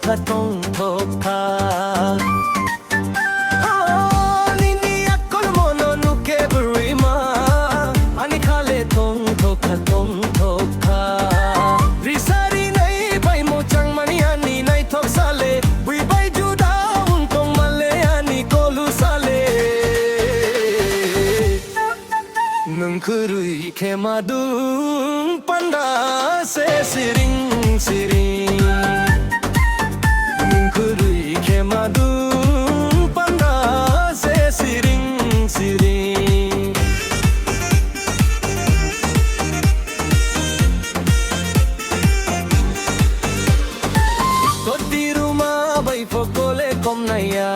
katong toka. Nini akol mono nuke berima, ani kale tong toka tong toka. Risari nai bai mo chang mani ani nai tok sale, we bai juda untong male ani kolu sale. Nungkurui ke madung panda se siring siring. Nungkurui ke madung panda se siring siring. Kau di rumah bai pokole kom naya.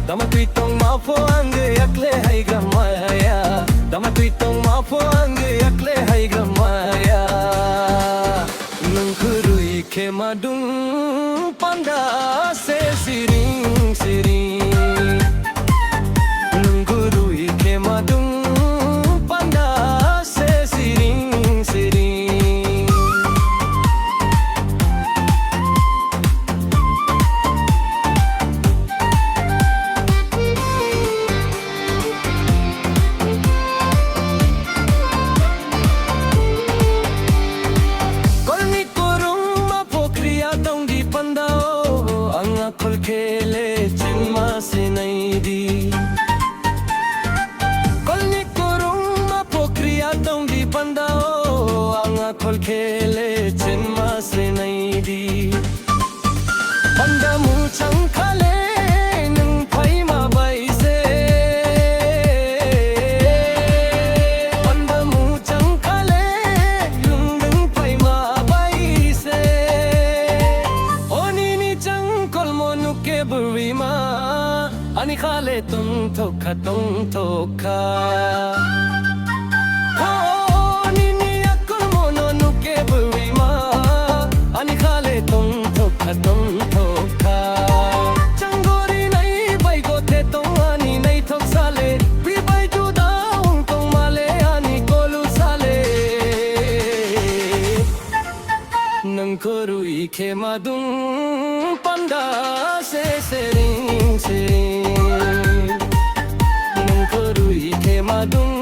Dama tuitong mapo angge yakle hai gamaya. Dama tuitong mapo angge yakle hai gamaya. Nungkurui ke madung panda se siring siring. Nungkurui ke madung panda se siring siring. Kol kele chinma se nahi di. Kol ni kurung ma pokriya dong di pandao. Anga kol kele chinma se nahi di. Panda mu chang khale nung phai ma bai se. Panda mu chang khale nung phai ma bai se. Oni ni chang nuke berima, ani khale tung toka tung toka. Oh, nini akol mono nuke berima, ani khale tung toka tung toka. Changgori nai bai gote tong ani nai tok sale, pi bai juda tong male ani kolu sale. Nungkurui ke madung panda se siring siring. Nungkurui ke madung